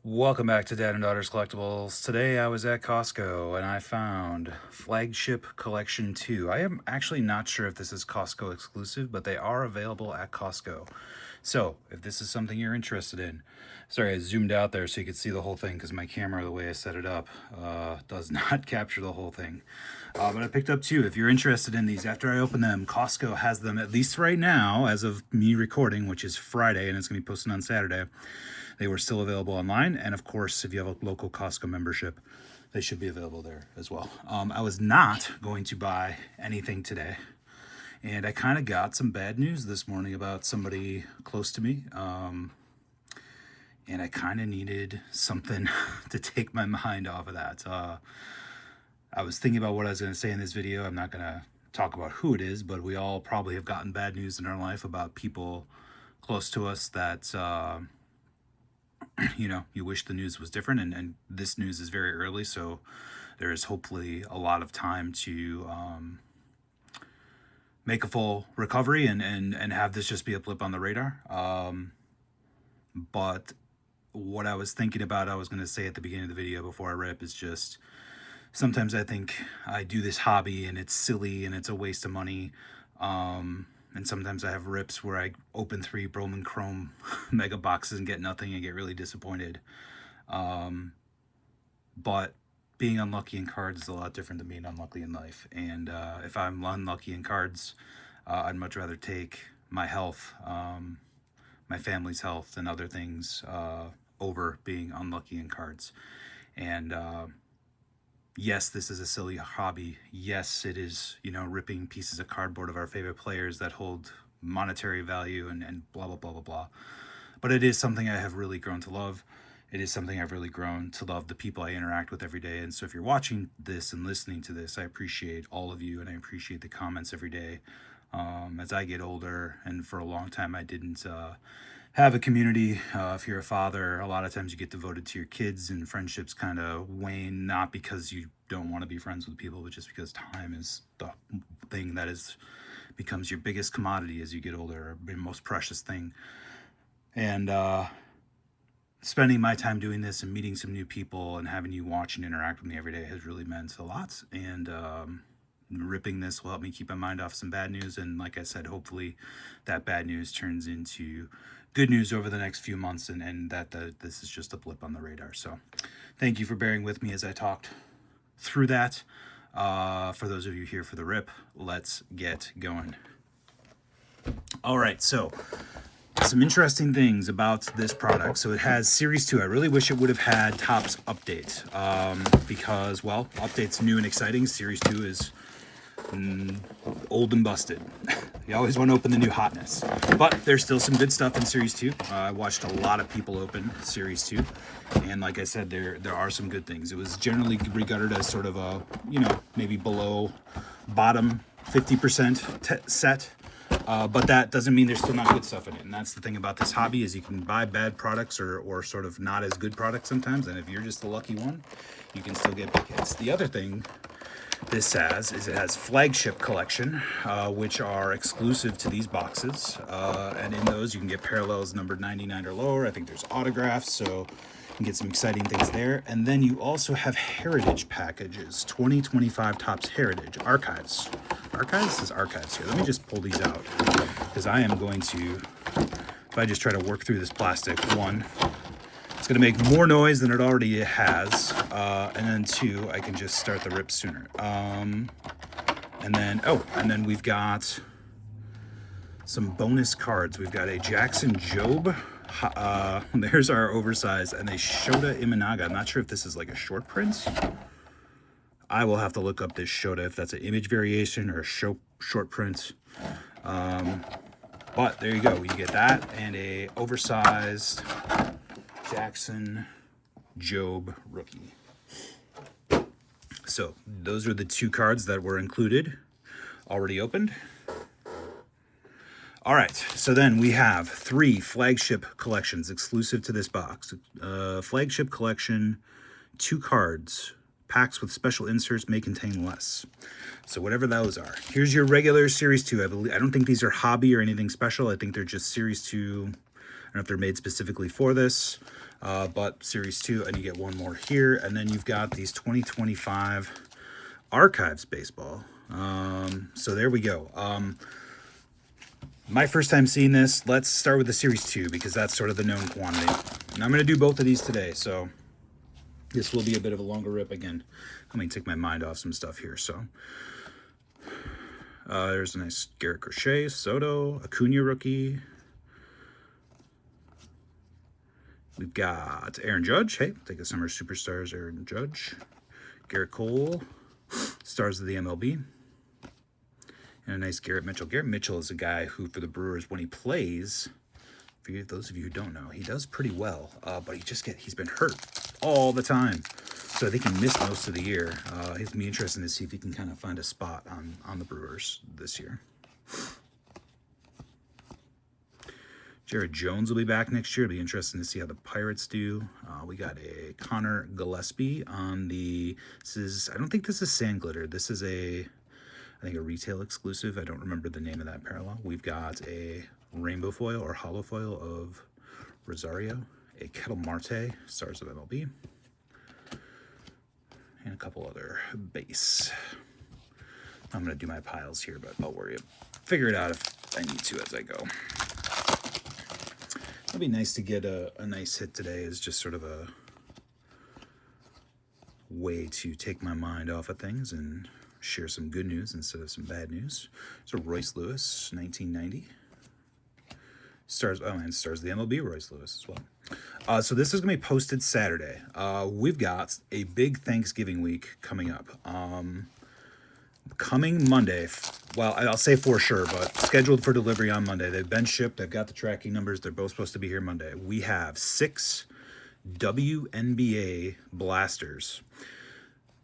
Welcome back to Dad and Daughters Collectibles. Today I was at Costco and I found Flagship Collection 2. I am actually not sure if this is Costco exclusive, but they are available at Costco. So, if this is something you're interested in, sorry I zoomed out there so you could see the whole thing because my camera, the way I set it up, does not capture the whole thing. But I picked up two. If you're interested in these, after I open them, Costco has them, at least right now, as of me recording, which is Friday, and it's going to be posted on Saturday. They were still available online, and of course, if you have a local Costco membership, they should be available there as well. I was not going to buy anything today, and I kind of got some bad news this morning about somebody close to me, and I kind of needed something to take my mind off of that. I was thinking about what I was going to say in this video. I'm not going to talk about who it is, but we all probably have gotten bad news in our life about people close to us that you wish the news was different, and this news is very early, so there is hopefully a lot of time to make a full recovery and have this just be a blip on the radar. But what I was thinking about, I was going to say at the beginning of the video before I rip, is just sometimes I think I do this hobby and it's silly and it's a waste of money. And sometimes I have rips where I open 3 Broman Chrome mega boxes and get nothing and get really disappointed. But being unlucky in cards is a lot different than being unlucky in life. And if I'm unlucky in cards, I'd much rather take my health, my family's health, and other things over being unlucky in cards. And yes, this is a silly hobby. Yes, it is, ripping pieces of cardboard of our favorite players that hold monetary value and blah, blah, blah, blah, blah. But it is something I have really grown to love. It is something I've really grown to love the people I interact with every day. And so if you're watching this and listening to this, I appreciate all of you, and I appreciate the comments every day. As I get older, and for a long time I didn't have a community. If you're a father, a lot of times you get devoted to your kids and friendships kind of wane, not because you don't want to be friends with people, but just because time is the thing that becomes your biggest commodity as you get older, or your most precious thing. And spending my time doing this and meeting some new people and having you watch and interact with me every day has really meant a lot. And ripping this will help me keep my mind off some bad news. And like I said, hopefully that bad news turns into good news over the next few months, and that this is just a blip on the radar. So thank you for bearing with me as I talked through that. For those of you here for the rip, let's get going. All right, so some interesting things about this product. So it has Series 2. I really wish it would have had Topps Update, because, well, Update's new and exciting. Series 2 is old and busted. You always want to open the new hotness. But there's still some good stuff in Series 2. I watched a lot of people open Series 2. And like I said, there are some good things. It was generally regarded as sort of a, maybe below bottom 50% set. But that doesn't mean there's still not good stuff in it. And that's the thing about this hobby, is you can buy bad products or sort of not as good products sometimes. And if you're just the lucky one, you can still get big hits. The other thing this has it has Flagship Collection, which are exclusive to these boxes. And in those, you can get parallels numbered 99 or lower. I think there's autographs, so you can get some exciting things there. And then you also have heritage packages, 2025 Topps Heritage Archives. Archives? This is archives here. Let me just pull these out, because I am going to, if I just try to work through this plastic, one, it's going to make more noise than it already has, and then two, I can just start the rip sooner. And then we've got some bonus cards. We've got a Jackson Job. There's our oversized, and a Shota Imanaga. I'm not sure if this is like a short print. I will have to look up this Shota, if that's an image variation or a short print. But there you go. You get that and a oversized Jackson Job rookie. So those are the two cards that were included, already opened. All right, so then we have 3 Flagship Collections exclusive to this box. Flagship Collection, 2 cards. Packs with special inserts may contain less. So whatever those are. Here's your regular Series 2. I don't think these are hobby or anything special. I think they're just Series 2. I don't know if they're made specifically for this. but Series 2, and you get one more here. And then you've got these 2025 Archives Baseball. So there we go. My first time seeing this, let's start with the Series 2 because that's sort of the known quantity. And I'm going to do both of these today, so this will be a bit of a longer rip again. Let me take my mind off some stuff here. So there's a nice Garrett Crochet, Soto, Acuna rookie. We've got Aaron Judge. Hey, take a Summer Superstars, Aaron Judge. Garrett Cole, Stars of the MLB. And a nice Garrett Mitchell. Garrett Mitchell is a guy who, for the Brewers, when he plays, for those of you who don't know, he does pretty well, but he's been hurt all the time. So I think he missed most of the year. It's going to be interesting to see if he can kind of find a spot on the Brewers this year. Jared Jones will be back next year. It'll be interesting to see how the Pirates do. We got a Connor Gillespie on the, I don't think this is Sand Glitter. This is I think a retail exclusive. I don't remember the name of that parallel. We've got a rainbow foil or hollow foil of Rosario, a Kettle Marte, Stars of MLB, and a couple other base. I'm going to do my piles here, but I'll figure it out if I need to as I go. It'd be nice to get a nice hit today as just sort of a way to take my mind off of things and share some good news instead of some bad news. So Royce Lewis, 1990. Stars of the MLB, Royce Lewis as well. So this is going to be posted Saturday. We've got a big Thanksgiving week coming up. Coming Monday, well, I'll say for sure, but scheduled for delivery on Monday. They've been shipped. I've got the tracking numbers. They're both supposed to be here Monday. We have 6 WNBA blasters.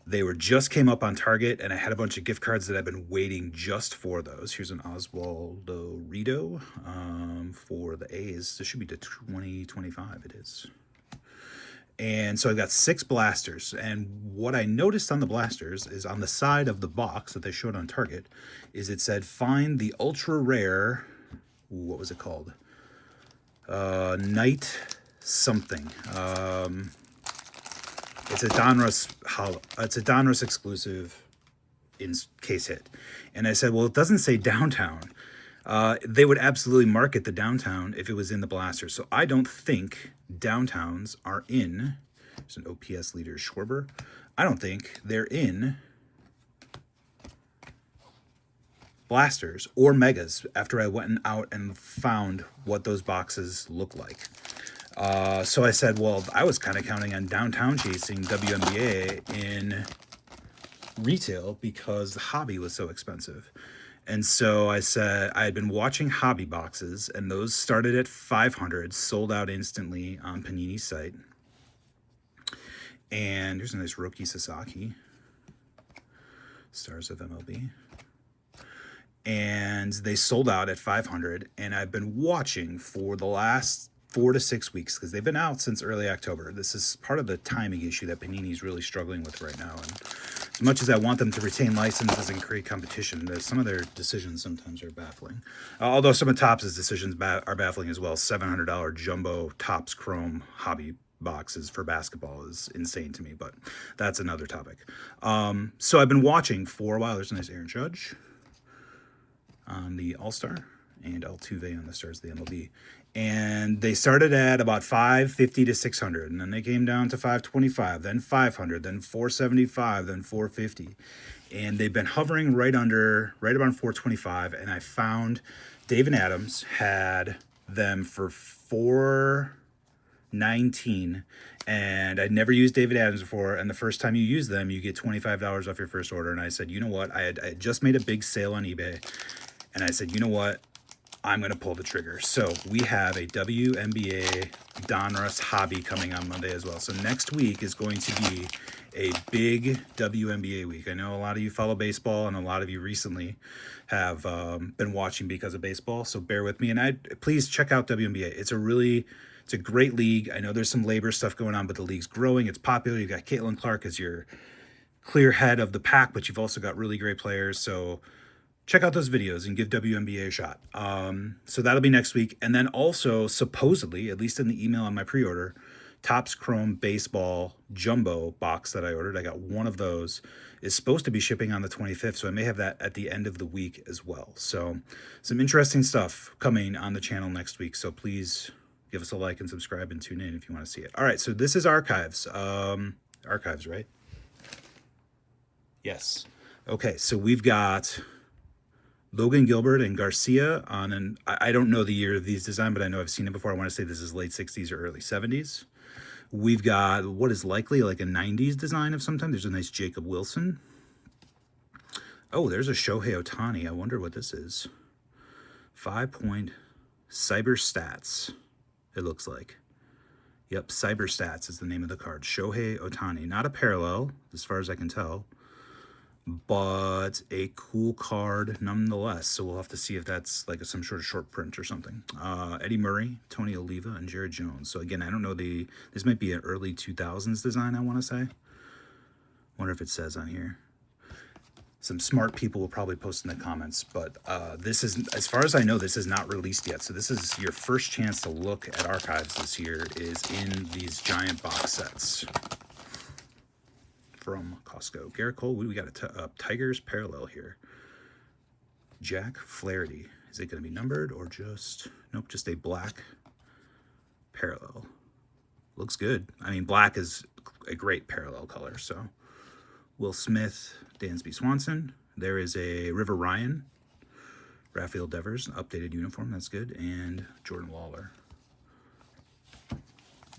They just came up on Target, and I had a bunch of gift cards that I've been waiting just for those. Here's an Oswaldo Rito for the A's. This should be to 2025. It is. And so I've got 6 blasters. And what I noticed on the blasters is on the side of the box that they showed on Target is it said, find the ultra rare, what was it called? Night something. It's a Donruss exclusive in case hit. And I said, well, it doesn't say downtown. They would absolutely market the downtown if it was in the blaster. So I don't think downtowns are in. There's an OPS leader, Schwarber. I don't think they're in blasters or megas after I went out and found what those boxes look like. So I said, well, I was kind of counting on downtown chasing WNBA in retail because the hobby was so expensive. And so I said I had been watching hobby boxes, and those started at 500, sold out instantly on Panini's site. And here's a nice Roki Sasaki, Stars of MLB. And they sold out at 500, and I've been watching for the last 4 to 6 weeks because they've been out since early October. This is part of the timing issue that Panini's really struggling with right now. And as much as I want them to retain licenses and create competition, some of their decisions sometimes are baffling. Although some of Topps' decisions are baffling as well. $700 jumbo Topps Chrome hobby boxes for basketball is insane to me, but that's another topic. So I've been watching for a while. There's a nice Aaron Judge on the All-Star and Altuve on the Stars of the MLB. And they started at about 550 to 600, and then they came down to 525, then 500, then 475, then 450. And they've been hovering right around 425, and I found David Adams had them for 419, and I'd never used David Adams before, and the first time you use them, you get $25 off your first order. And I said, you know what? I had just made a big sale on eBay, and I said, you know what? I'm going to pull the trigger. So we have a WNBA Donruss hobby coming on Monday as well. So next week is going to be a big WNBA week. I know a lot of you follow baseball, and a lot of you recently have been watching because of baseball. So bear with me, and please check out WNBA. It's a great league. I know there's some labor stuff going on, but the league's growing. It's popular. You've got Caitlin Clark as your clear head of the pack, but you've also got really great players. So check out those videos and give WNBA a shot. So that'll be next week. And then also, supposedly, at least in the email on my pre-order, Topps Chrome Baseball Jumbo box that I ordered. I got one of those. Is supposed to be shipping on the 25th, so I may have that at the end of the week as well. So some interesting stuff coming on the channel next week, so please give us a like and subscribe and tune in if you want to see it. All right, so this is Archives. Archives, right? Yes. Okay, so we've got Logan Gilbert and Garcia on an, I don't know the year of these design, but I know I've seen it before. I want to say this is late 60s or early 70s. We've got what is likely like a 90s design of some time. There's a nice Jacob Wilson. Oh, there's a Shohei Ohtani. I wonder what this is. 5-point Cyber Stats, it looks like. Yep, Cyber Stats is the name of the card. Shohei Ohtani. Not a parallel, as far as I can tell, but a cool card nonetheless. So we'll have to see if that's like some sort of short print or something. Eddie Murray, Tony Oliva, and Jared Jones. So again, I don't know this might be an early 2000s design, I want to say. Wonder if it says on here. Some smart people will probably post in the comments, but this is, as far as I know, this is not released yet. So this is your first chance to look at Archives this year is in these giant box sets from Costco. Garrett Cole, we got a Tigers parallel here. Jack Flaherty. Is it going to be numbered or just, nope, just a black parallel. Looks good. I mean, black is a great parallel color, so. Will Smith, Dansby Swanson. There is a River Ryan, Rafael Devers, an updated uniform, that's good, and Jordan Lawler. I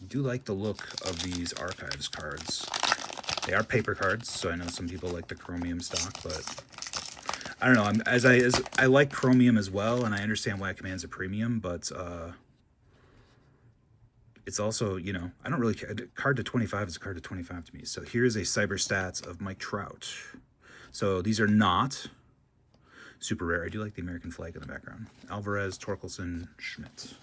do like the look of these Archives cards. They are paper cards, so I know some people like the chromium stock, but I don't know. As I like chromium as well, and I understand why it commands a premium, but it's also, you know, I don't really care. A card to 25 is a card to 25 to me. So here's a Cyber Stats of Mike Trout. So these are not super rare. I do like the American flag in the background. Alvarez, Torkelson, Schmidt.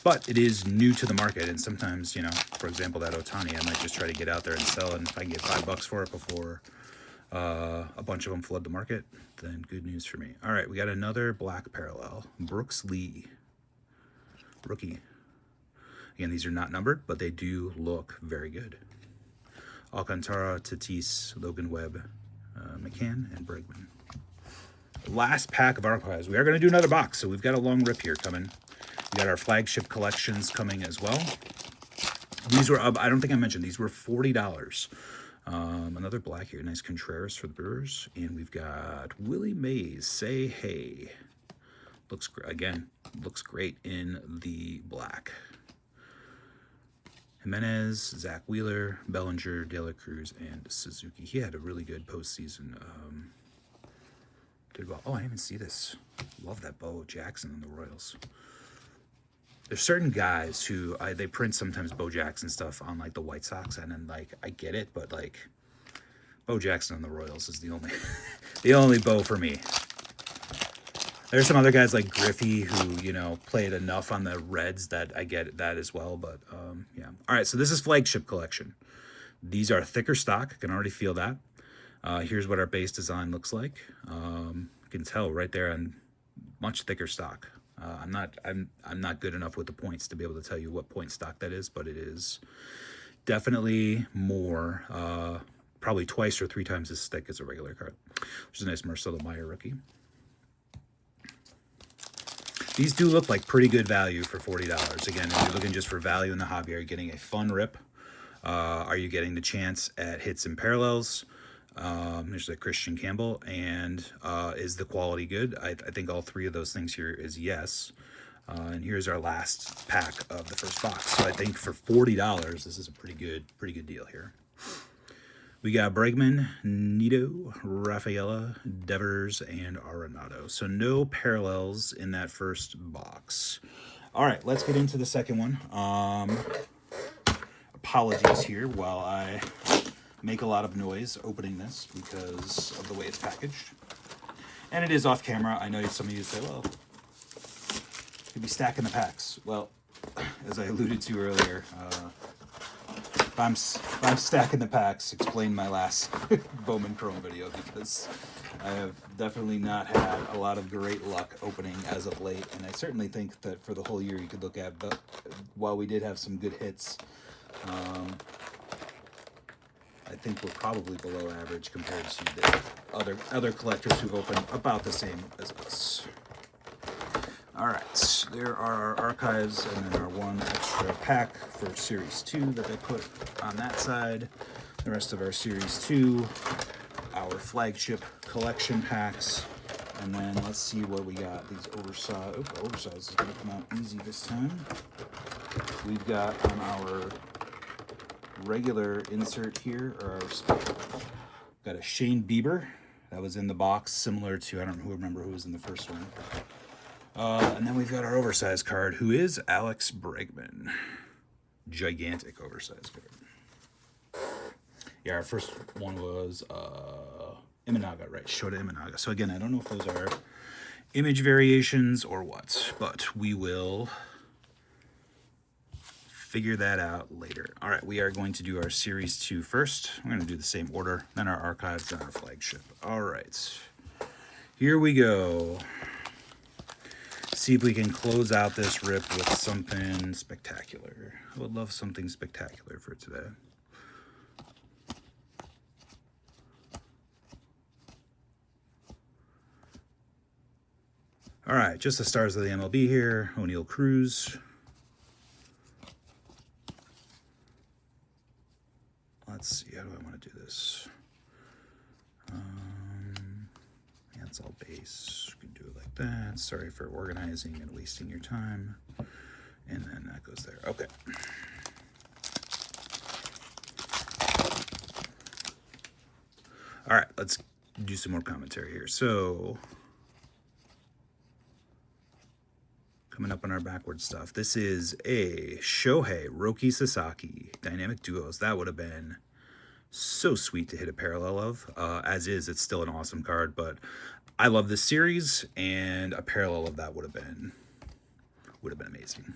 But it is new to the market, and sometimes, you know, for example, that Ohtani, I might just try to get out there and sell, and if I can get $5 for it before a bunch of them flood the market, then good news for me. All right, we got another black parallel. Brooks Lee, rookie. Again, these are not numbered, but they do look very good. Alcantara, Tatis, Logan Webb, McCann, and Bregman. Last pack of Archives. We are going to do another box, so we've got a long rip here coming. We got our flagship collections coming as well. These were, I don't think I mentioned, these were $40. Another black here. Nice Contreras for the Brewers. And we've got Willie Mays, Say Hey. Looks, again, looks great in the black. Jimenez, Zach Wheeler, Bellinger, De La Cruz, and Suzuki. He had a really good postseason. Did well. Oh, I didn't even see this. Love that Bo Jackson in the Royals. There's certain guys who they print sometimes Bo Jackson stuff on like the White Sox, and then like I get it, but like Bo Jackson on the Royals is the only the only Bo for me. There's some other guys like Griffey who, you know, played enough on the Reds that I get that as well, but yeah. All right, so this is Flagship Collection. These are thicker stock. I can already feel that. Here's what our base design looks like. You can tell right there on much thicker stock. I'm not good enough with the points to be able to tell you what point stock that is, but it is definitely more, probably twice or 3 times as thick as a regular card, which is a nice Marcelo Meyer rookie. These do look like pretty good value for $40. Again, if you're looking just for value in the hobby, are you getting a fun rip? Are you getting the chance at hits and parallels? There's like Christian Campbell, and is the quality good? I think all 3 of those things here is yes. And here's our last pack of the first box. So I think for $40, this is a pretty good deal here. We got Bregman, Nito, Rafaela, Devers, and Arenado. So no parallels in that first box. All right, let's get into the second one. Apologies here while I make a lot of noise opening this because of the way it's packaged. And it is off camera. I know some of you say, well, you'd be stacking the packs. Well, as I alluded to earlier, if I'm stacking the packs, explain my last Bowman Chrome video, because I have definitely not had a lot of great luck opening as of late, and I certainly think that for the whole year you could look at, but while we did have some good hits, I think we're probably below average compared to the other collectors who've opened about the same as us. All right, there are our archives, and then our one extra pack for Series 2 that I put on that side. The rest of our Series 2, our flagship collection packs, and then let's see what we got. These oversized, oversized is going to come out easy this time. We've got on our regular insert here, or got a Shane Bieber that was in the box, similar to, I don't remember who was in the first one. And then we've got our oversized card, who is Alex Bregman. Gigantic oversized card. Yeah, our first one was Imanaga, right? Shota Imanaga. So again, I don't know if those are image variations or what, but we will figure that out later. All right, we are going to do our Series 2 first. We're going to do the same order, then our archives, then our flagship. All right, here we go. See if we can close out this rip with something spectacular. I would love something spectacular for today. All right, just the stars of the MLB here. O'Neal Cruz. Let's see, how do I want to do this? Yeah, it's all base. We can do it like that. Sorry for organizing and wasting your time. And then that goes there. Okay. All right, let's do some more commentary here. So, coming up on our backward stuff, this is a Shohei Roki Sasaki Dynamic Duos. That would have been so sweet to hit a parallel of. As is, it's still an awesome card, but I love this series, and a parallel of that would have been amazing.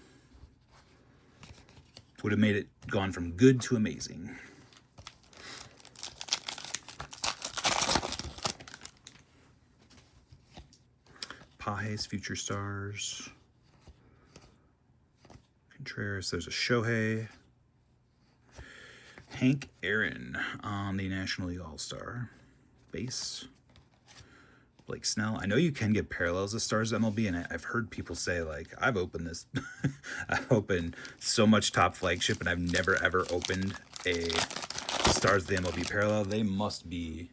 Would have made it gone from good to amazing. Pages Future Stars. Contreras, there's a Shohei. Hank Aaron on the National League All-Star base. Blake Snell. I know you can get parallels of Stars MLB, and I've heard people say, like, I've opened this. I've opened so much Top Flagship, and I've never, ever opened a Stars of the MLB parallel. They must be,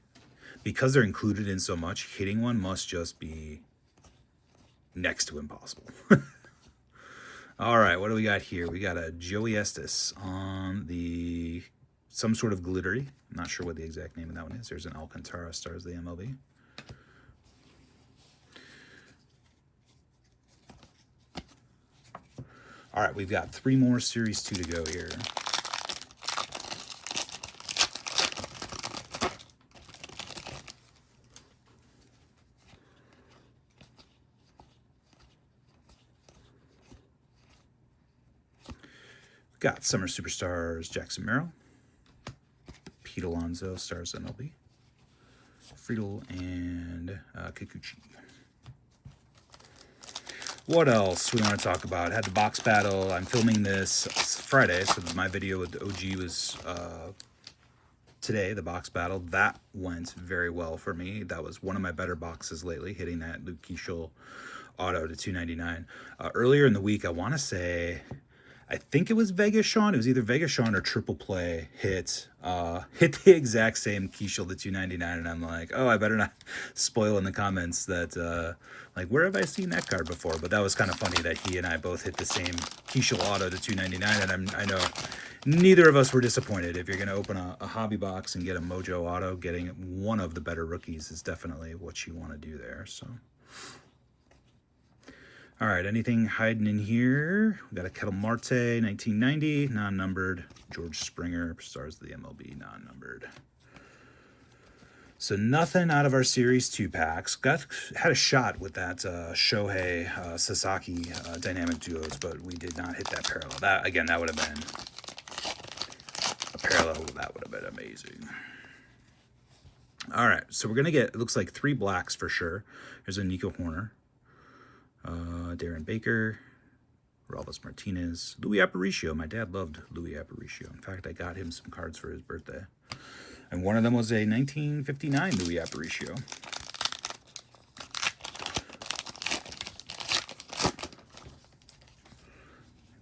because they're included in so much, hitting one must just be next to impossible. All right, what do we got here? We got a Joey Estes on the some sort of glittery. I'm not sure what the exact name of that one is. There's an Alcantara Stars of the MLB. All right, we've got 3 more Series 2 to go here. Got Summer Superstars, Jackson Merrill, Pete Alonso, Stars MLB, Friedel, and Kikuchi. What else we want to talk about? Had the box battle. I'm filming this Friday, so my video with the OG was today, the box battle. That went very well for me. That was one of my better boxes lately, hitting that Luke Keeschel auto to $2.99. Earlier in the week, I want to say, I think it was Vegas Sean. It was either Vegas Sean or Triple Play hit the exact same Keeschel to $2.99, and I'm like, oh, I better not spoil in the comments that like, where have I seen that card before? But that was kind of funny that he and I both hit the same Keeschel auto to $2.99, and I know neither of us were disappointed. If you're going to open a hobby box and get a Mojo auto, getting one of the better rookies is definitely what you want to do there. So. All right, anything hiding in here? We got a Kettle Marte, 1990, non-numbered. George Springer, Stars of the MLB, non-numbered. So nothing out of our Series 2 packs. Had a shot with that Shohei Sasaki Dynamic Duos, but we did not hit that parallel. That, again, that would have been a parallel. That would have been amazing. All right, so we're going to get, it looks like 3 blacks for sure. There's a Nico Horner, Darren Baker, Ralphus Martinez, Louis Aparicio. My dad loved Louis Aparicio. In fact, I got him some cards for his birthday. And one of them was a 1959 Louis Aparicio.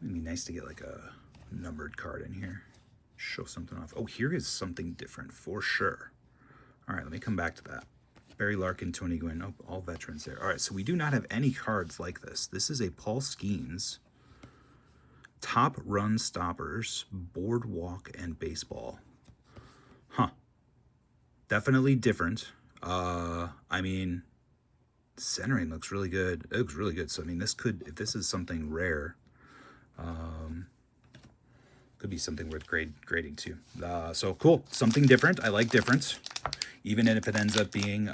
It'd be nice to get like a numbered card in here. Show something off. Oh, here is something different for sure. All right, let me come back to that. Barry Larkin, Tony Gwynn, oh, all veterans there. All right, so we do not have any cards like this. This is a Paul Skeens Top Run Stoppers, Boardwalk, and Baseball. Huh. Definitely different. I mean, centering looks really good. It looks really good. So, I mean, this could, if this is something rare, could be something worth grading too. So cool. Something different. I like different. Even if it ends up being,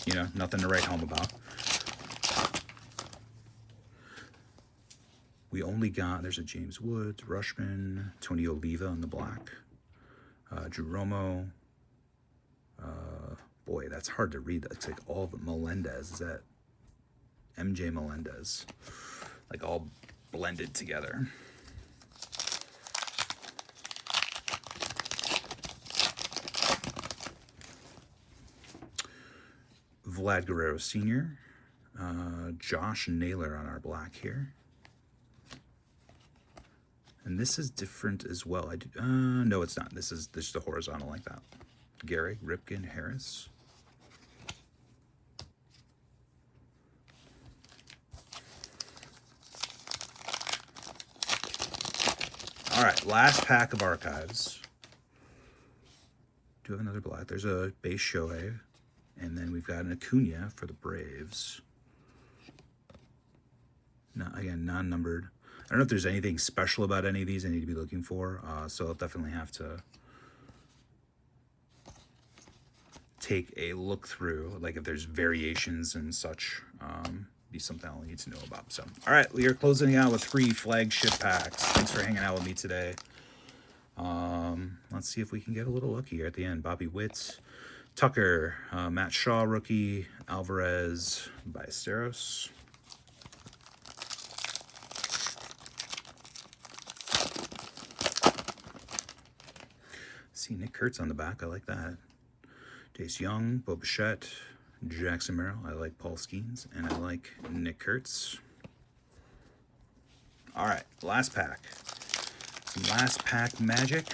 you know, nothing to write home about. We only got, there's a James Woods, Rushman, Tony Oliva in the black, Drew Romo. Boy, that's hard to read. That's like all of it. Melendez, is that MJ Melendez? Like all blended together. Vlad Guerrero Sr., Josh Naylor on our black here. And this is different as well. I do, no, it's not. This is the horizontal like that. Gary, Ripken, Harris. All right, last pack of archives. Do we have another black? There's a base Shohei. And then we've got an Acuna for the Braves. No, again, non-numbered. I don't know if there's anything special about any of these I need to be looking for. So I'll definitely have to take a look through, like if there's variations and such. Be something I'll need to know about. So, all right, we are closing out with 3 flagship packs. Thanks for hanging out with me today. Let's see if we can get a little lucky here at the end. Bobby Witt, Tucker, Matt Shaw, rookie, Alvarez, Ballesteros. See Nick Kurtz on the back. I like that. Jace Young, Bo Bichette, Jackson Merrill. I like Paul Skeens, and I like Nick Kurtz. All right, last pack. Some last pack magic.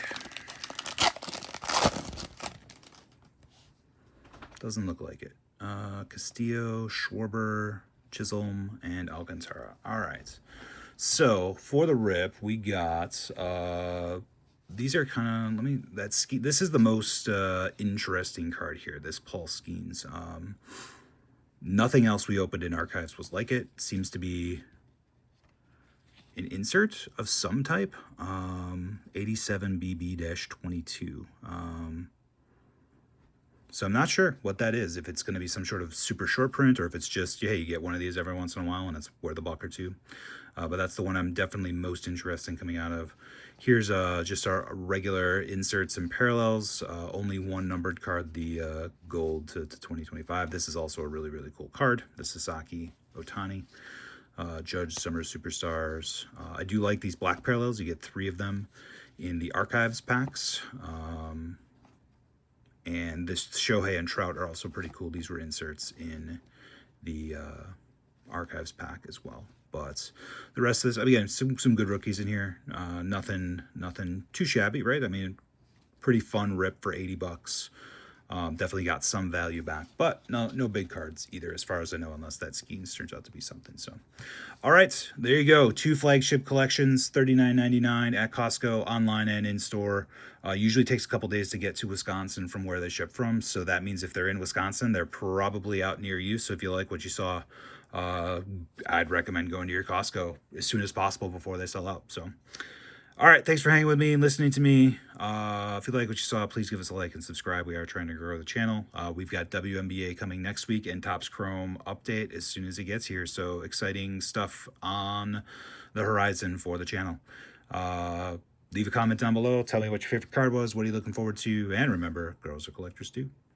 Doesn't look like it. Castillo, Schwarber, Chisholm, and Alcantara. All right. So for the rip, we got these are kind of, this is the most interesting card here, this Paul Skeens. Nothing else we opened in archives was like it. Seems to be an insert of some type. 87 BB-22. So I'm not sure what that is, if it's going to be some sort of super short print or if it's just, hey, you get one of these every once in a while and it's worth a buck or two. But that's the one I'm definitely most interested in coming out of. Here's just our regular inserts and parallels. Only one numbered card, the gold to 2025. This is also a really, really cool card. The Sasaki Otani. Judge Summer Superstars. I do like these black parallels. You get 3 of them in the archives packs. And this Shohei and Trout are also pretty cool. These were inserts in the archives pack as well. But the rest of this, again, some good rookies in here. Nothing too shabby, right? I mean, pretty fun rip for 80 bucks. Definitely got some value back, but no big cards either, as far as I know, unless that Skeens turns out to be something. So, all right, there you go. 2 flagship collections, $39.99 at Costco, online and in store. Usually takes a couple days to get to Wisconsin from where they ship from. So that means if they're in Wisconsin, they're probably out near you. So if you like what you saw, I'd recommend going to your Costco as soon as possible before they sell out. So, all right, thanks for hanging with me and listening to me. If you like what you saw, please give us a like and subscribe. We are trying to grow the channel. We've got WNBA coming next week and Topps Chrome update as soon as it gets here. So exciting stuff on the horizon for the channel. Leave a comment down below. Tell me what your favorite card was. What are you looking forward to? And remember, girls are collectors too.